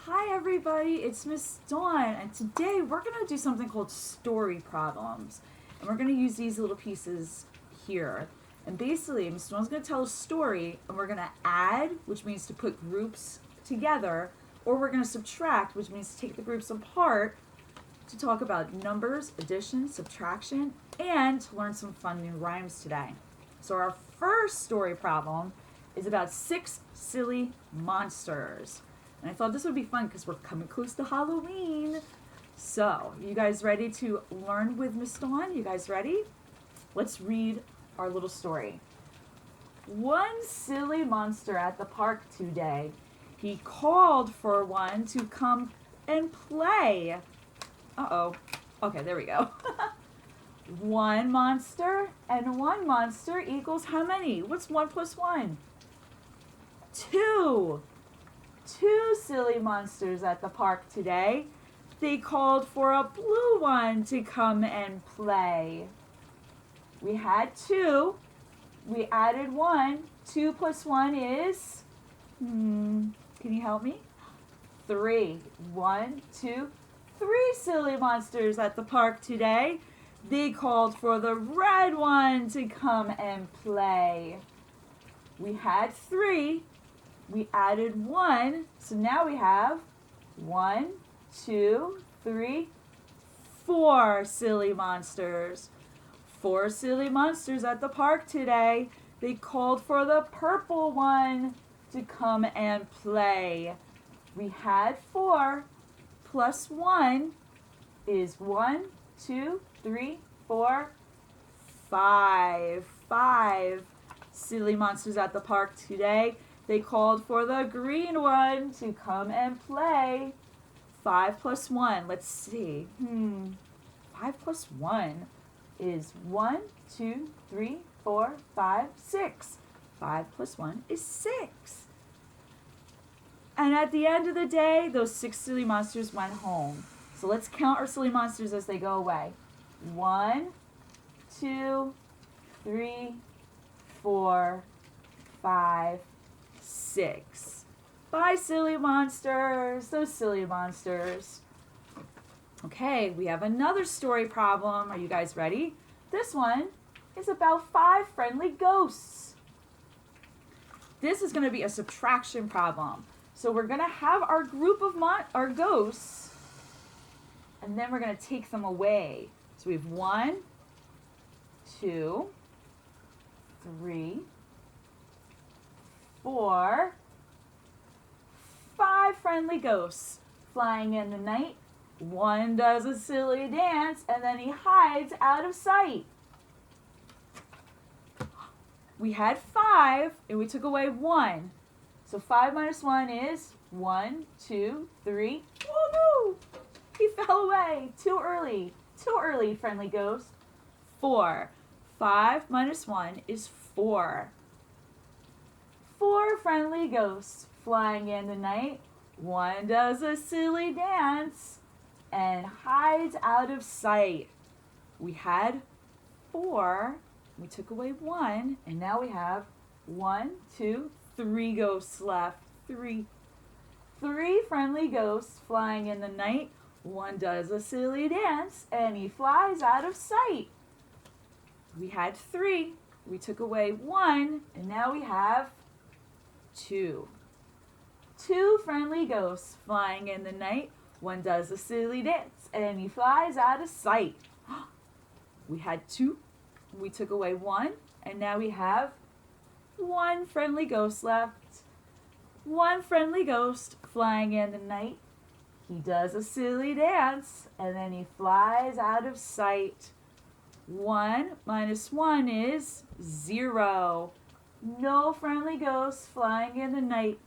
Hi everybody, it's Miss Dawn, and today we're going to do something called story problems. And we're going to use these little pieces here. And basically, Miss Dawn's going to tell a story, and we're going to add, which means to put groups together, or we're going to subtract, which means to take the groups apart to talk about numbers, addition, subtraction, and to learn some fun new rhymes today. So our first story problem is about 6 silly monsters. And I thought this would be fun because we're coming close to Halloween. So, you guys ready to learn with Miss Dawn? You guys ready? Let's read our little story. One silly monster at the park today. He called for one to come and play. Uh-oh. Okay, there we go. One monster and one monster equals how many? What's 1 plus 1? 2. 2 silly monsters at the park today. They called for a blue one to come and play. We had 2. We added 1. 2 plus 1 is, can you help me? 3. 1, 2, 3 silly monsters at the park today. They called for the red one to come and play. We had 3. We added 1, so now we have 1, 2, 3, 4 silly monsters. 4 silly monsters at the park today. They called for the purple one to come and play. We had 4 plus 1 is 1, 2, 3, 4, 5. 5 silly monsters at the park today. They called for the green one to come and play. 5 plus 1. Let's see. 5 plus 1 is 1, 2, 3, 4, 5, 6. 5 plus 1 is 6. And at the end of the day, those 6 silly monsters went home. So let's count our silly monsters as they go away. 1, 2, 3, 4, 5, 6. Bye, silly monsters. Those silly monsters. Okay, we have another story problem. Are you guys ready? This one is about 5 friendly ghosts. This is going to be a subtraction problem. So we're going to have our group of our ghosts, and then we're going to take them away. So we have 1, 2, 3, 4, 5 friendly ghosts flying in the night. One does a silly dance and then he hides out of sight. We had 5 and we took away 1. So 5 minus 1 is 1, 2, 3. Oh no! He fell away. Too early. Too early, friendly ghost. 4. 5 minus 1 is 4. 4 friendly ghosts flying in the night. One does a silly dance and hides out of sight. We had 4. We took away 1. And now we have 1, 2, 3 ghosts left. 3. 3 friendly ghosts flying in the night. One does a silly dance and he flies out of sight. We had 3. We took away 1. And now we have 2. 2 friendly ghosts flying in the night. One does a silly dance and he flies out of sight. We had 2. We took away 1. And now we have 1 friendly ghost left. 1 friendly ghost flying in the night. He does a silly dance and then he flies out of sight. 1 minus 1 is 0. No friendly ghosts flying in the night.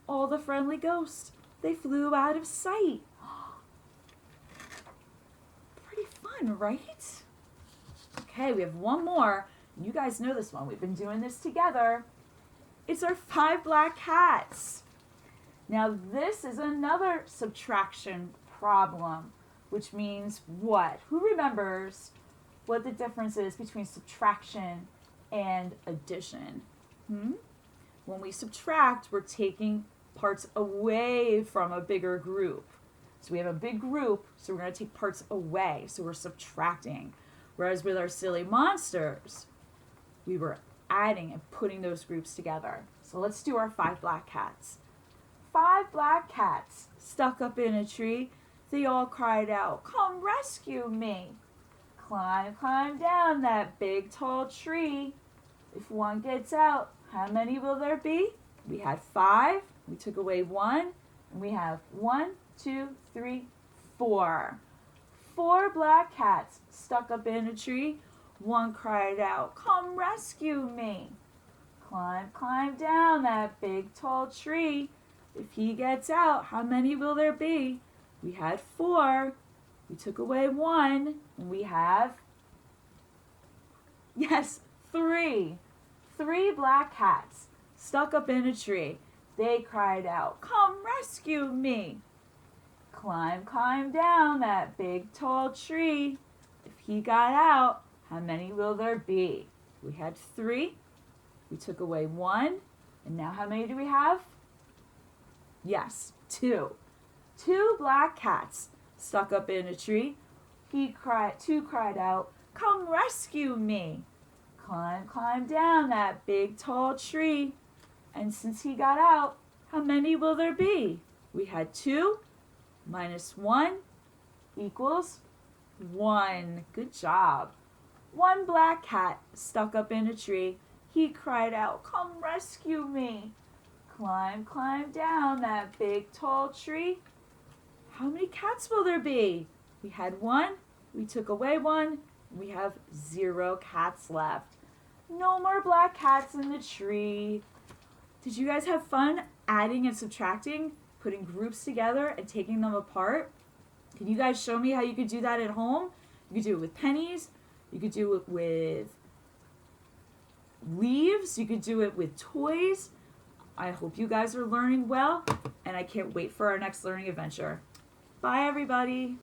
All the friendly ghosts, they flew out of sight. Pretty fun, right? Okay, we have one more. You guys know this one. We've been doing this together. It's our 5 black cats. Now this is another subtraction problem, which means what? Who remembers what the difference is between subtraction and addition? When we subtract, we're taking parts away from a bigger group. So we have a big group, so we're going to take parts away. So we're subtracting. Whereas with our silly monsters, we were adding and putting those groups together. So let's do our 5 black cats. 5 black cats stuck up in a tree. They all cried out, "Come rescue me." Climb, climb down that big tall tree. If one gets out, how many will there be? We had 5. We took away 1. And we have 1, 2, 3, 4. 4 black cats stuck up in a tree. One cried out, "Come rescue me." Climb, climb down that big tall tree. If he gets out, how many will there be? We had 4. We took away 1. And we have, yes, 3. 3 black cats stuck up in a tree. They cried out, "Come rescue me." Climb, climb down that big tall tree. If he got out, how many will there be? We had 3. We took away 1. And now how many do we have? Yes, 2. 2 black cats stuck up in a tree. 2 cried out, "Come rescue me." Climb, climb down that big tall tree. And since he got out, how many will there be? We had 2 minus 1 equals 1. Good job. 1 black cat stuck up in a tree. He cried out, "Come rescue me." Climb, climb down that big tall tree. How many cats will there be? We had 1. We took away 1. We have 0 cats left. No more black cats in the tree. Did you guys have fun adding and subtracting, putting groups together and taking them apart? Can you guys show me how you could do that at home? You could do it with pennies. You could do it with leaves. You could do it with toys. I hope you guys are learning well, and I can't wait for our next learning adventure. Bye, everybody.